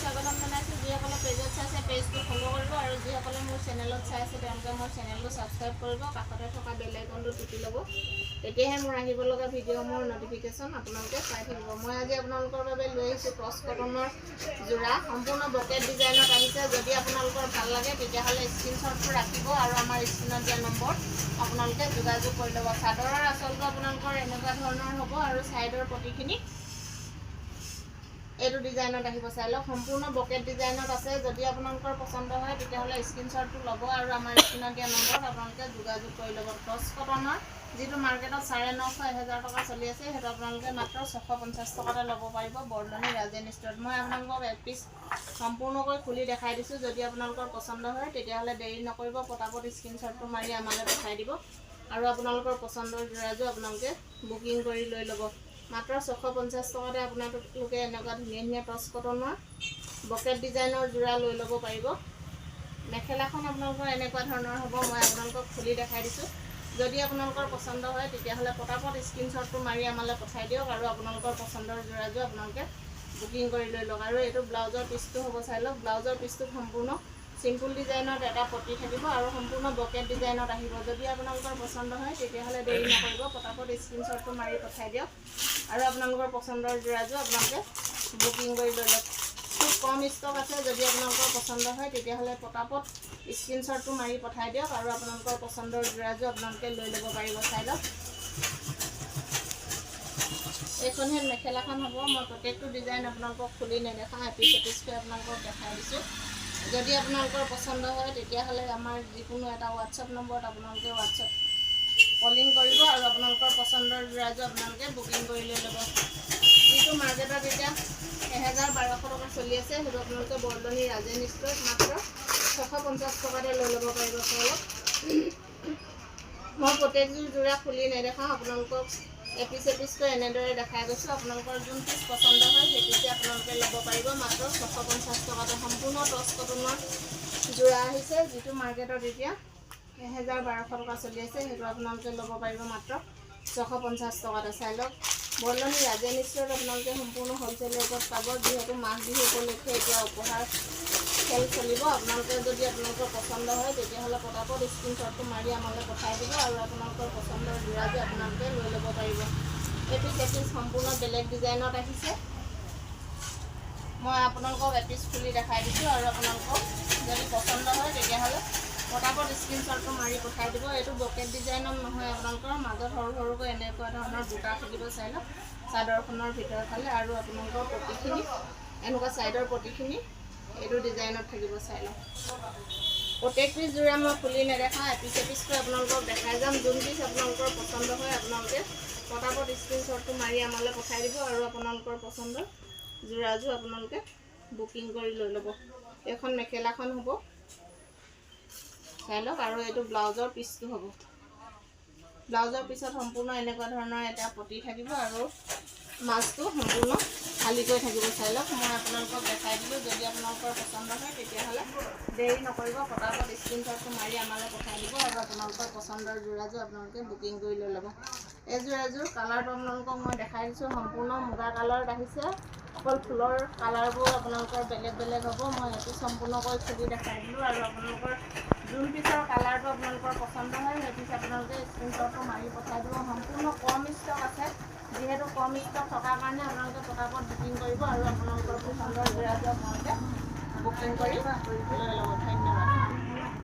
স্বাগতম জনাইছোঁ। যিসকলে পেজত চাইছে পেজটো ফ'ল' কৰিব আৰু যিসকলে মোৰ চেনেলত চাইছে তেওঁলোকে মোৰ চেনেলটো ছাবস্ক্ৰাইব কৰিব, কাষতে থকা বেল আইকনটো টিপি ল'ব। তেতিয়াহে মোৰ আহিব লগা ভিডিঅ'সমূহৰ নটিফিকেশ্যন আপোনালোকে পাই থাকিব। মই আজি আপোনালোকৰ বাবে লৈ আহিছোঁ ক্ৰছ কটনৰ যোৰা, সম্পূৰ্ণ বকেট ডিজাইনত আহিছে। যদি আপোনালোকৰ ভাল লাগে তেতিয়াহ'লে স্ক্ৰীনশ্বটটো ৰাখিব আৰু আমাৰ স্ক্ৰীনত দিয়া নম্বৰ আপোনালোকে যোগাযোগ কৰি ল'ব। চাদৰৰ আচলটো আপোনালোকৰ এনেকুৱা ধৰণৰ হ'ব আৰু ছাইডৰ প্ৰতিখিনি এইটো ডিজাইনত আহিব। চাই লওক, সম্পূৰ্ণ বকেট ডিজাইনত আছে। যদি আপোনালোকৰ পচন্দ হয় তেতিয়াহ'লে স্ক্ৰীনশ্বটটো ল'ব আৰু আমাৰ স্ক্ৰীনত দিয়া নম্বৰত আপোনালোকে যোগাযোগ কৰি ল'ব। ক্ৰছ কটনৰ যিটো মাৰ্কেটত 950-1000 টকা চলি আছে, সেইটো আপোনালোকে মাত্ৰ 650 টকাতে ল'ব পাৰিব বৰদলনি ৰাজেন ষ্ট'ৰত। মই আপোনালোকক এক পিচ সম্পূৰ্ণকৈ খুলি দেখাই দিছোঁ। যদি আপোনালোকৰ পচন্দ হয় তেতিয়াহ'লে দেৰি নকৰিব, পটাপট স্ক্ৰীনশ্বটটো মাৰি আমালৈ পঠাই দিব আৰু আপোনালোকৰ পচন্দৰ যোৰাযোৰ আপোনালোকে বুকিং কৰি লৈ ল'ব। মাত্ৰ 650 টকাতে আপোনালোকে এনেকুৱা ধুনীয়া ধুনীয়া ক্ৰছ কটনৰ বকেট ডিজাইনৰ যোৰা লৈ ল'ব পাৰিব। মেখেলাখন আপোনালোকৰ এনেকুৱা ধৰণৰ হ'ব। মই আপোনালোকক খুলি দেখাই দিছোঁ। যদি আপোনালোকৰ পচন্দ হয় তেতিয়াহ'লে পটাপট স্ক্ৰীনশ্বটটো মাৰি আমালৈ পঠাই দিয়ক আৰু আপোনালোকৰ পচন্দৰ যোৰাযোৰ আপোনালোকে বুকিং কৰি লৈ লওক। আৰু এইটো ব্লাউজৰ পিচটো হ'ব। চাই লওক, ব্লাউজৰ পিচটো সম্পূৰ্ণ চিম্পুল ডিজাইনত এটা পটি থাকিব আৰু সম্পূৰ্ণ বকেট ডিজাইনত আহিব। যদি আপোনালোকৰ পচন্দ হয় তেতিয়াহ'লে দেৰি নকৰিব, পটাপট স্ক্ৰীনশ্বটটো মাৰি পঠাই দিয়ক আৰু আপোনালোকৰ পচন্দৰ যোৰাযোৰ আপোনালোকে বুকিং কৰি লৈ লওক। খুব কম ষ্টক আছে। যদি আপোনালোকৰ পচন্দ হয় তেতিয়াহ'লে পটাপট স্ক্ৰীনশ্বটটো মাৰি পঠাই দিয়ক আৰু আপোনালোকৰ পচন্দৰ যোৰাযোৰ আপোনালোকে লৈ ল'ব পাৰিব। চাই লওক, এইখনহে মেখেলাখন হ'ব। মই প্ৰত্যেকটো ডিজাইন আপোনালোকক খুলি নেদেখাওঁ, এপিচ এপিচকৈ আপোনালোকক দেখাই দিছোঁ। যদি আপোনালোকৰ পচন্দ হয় তেতিয়াহ'লে আমাৰ যিকোনো এটা হোৱাটছআপ নম্বৰত আপোনালোকে হোৱাটছআপ কলিং কৰিব আৰু আপোনালোকৰ পচন্দৰ যোৰাযোৰ আপোনালোকে বুকিং কৰি লৈ ল'ব। যিটো মাৰ্কেটত এতিয়া 1000-1200 টকা চলি আছে, সেইটো আপোনালোকে বৰদলনি ৰাজেন ষ্ট'ৰত মাত্ৰ 650 টকাতে লৈ ল'ব পাৰিব। চাওক, মই প্ৰত্যেকযোৰ যোৰা খুলি নেদেখাওঁ, আপোনালোকক এপিচ এপিচকৈ এনেদৰে দেখাই গৈছোঁ। আপোনালোকৰ যোন পিচ পচন্দ হয় সেই পিচে আপোনালোকে ল'ব পাৰিব। মাত্ৰ 650 টকাতে সম্পূৰ্ণ ক্ৰছ কটনৰ যোৰা আহিছে। যিটো মাৰ্কেটত এতিয়া 1000-1200 টকা চলি আছে, সেইটো আপোনালোকে ল'ব পাৰিব মাত্ৰ 650 টকাতে। চাই লওক, বৰদলনি ৰাজেন ষ্ট'ৰত আপোনালোকে সম্পূৰ্ণ হ'লচেল ৰেটত পাব। যিহেতু মাঘ বিহু উপলক্ষে এতিয়া উপহাৰ খেল চলিব। যদি আপোনালোকৰ পচন্দ হয় তেতিয়াহ'লে পটাপট স্ক্ৰীনশ্বটটো মাৰি আমালৈ পঠাই দিব আৰু আপোনালোকৰ পচন্দৰ যোৰাযোৰ আপোনালোকে লৈ ল'ব পাৰিব। এপিচ এপিচ সম্পূৰ্ণ বেলেগ ডিজাইনত আহিছে। মই আপোনালোকক এপিচ খুলি দেখাই দিছোঁ আৰু আপোনালোকক যদি পচন্দ হয় তেতিয়াহ'লে পটাপট স্ক্ৰীনশ্বটটো মাৰি পঠাই দিব। এইটো বকেট ডিজাইনত নহয়, আপোনালোকৰ মাজত সৰু সৰুকৈ এনেকুৱা ধৰণৰ বুটা থাকিব। চাই লওক, চাদৰখনৰ ভিতৰৰ ফালে আৰু আপোনালোকৰ পটিখিনি এনেকুৱা ছাইডৰ পটিখিনি এইটো ডিজাইনত থাকিব। চাই লওক, প্ৰত্যেক পিচ যোৰা মই খুলি নেদেখাওঁ, এপিচ এপিচকৈ আপোনালোকক দেখাই যাম। যোন পিচ আপোনালোকৰ পচন্দ হয় আপোনালোকে পটাপট স্ক্ৰীনশ্বটটো মাৰি আমালৈ পঠাই দিব আৰু আপোনালোকৰ পচন্দৰ যোৰাযোৰ আপোনালোকে বুকিং কৰি লৈ ল'ব। এইখন মেখেলাখন হ'ব। চাই লওক, আৰু এইটো ব্লাউজৰ পিচটো হ'ব। ব্লাউজৰ পিছত সম্পূৰ্ণ এনেকুৱা ধৰণৰ এটা পটি থাকিব আৰু মাজটো সম্পূৰ্ণ খালীকৈ থাকিব। চাই লওক, মই আপোনালোকক দেখাই দিলোঁ। যদি আপোনালোকৰ পচন্দ হয় তেতিয়াহ'লে দেৰি নকৰিব, পটাপট স্ক্ৰীনশ্বটটো মাৰি আমালৈ পঠাই দিব আৰু আপোনালোকৰ পচন্দৰ যোৰাযোৰ আপোনালোকে বুকিং কৰি লৈ ল'ব। এই যোৰাযোৰ কালাৰটো আপোনালোকক মই দেখাই দিছোঁ। সম্পূৰ্ণ মুগা কালাৰত আহিছে, অকল ফুলৰ কালাৰবোৰ আপোনালোকৰ বেলেগ বেলেগ হ'ব। মই এইটো সম্পূৰ্ণকৈ খুলি দেখাই দিলোঁ আৰু আপোনালোকৰ যোন পিচৰ কালাৰটো আপোনালোকৰ পচন্দ হয় সেই পিচ আপোনালোকে স্ক্ৰীনশ্বটটো মাৰি পঠাই দিব। সম্পূৰ্ণ কম ষ্টক আছে। যিহেতু কম ষ্টক থকাৰ কাৰণে আপোনালোকে পটাপট বুকিং কৰিব আৰু আপোনালোকৰ পচন্দৰ যোৰাযোৰ আপোনালোকে বুকিং কৰি লৈ ল'ব। ধন্যবাদ।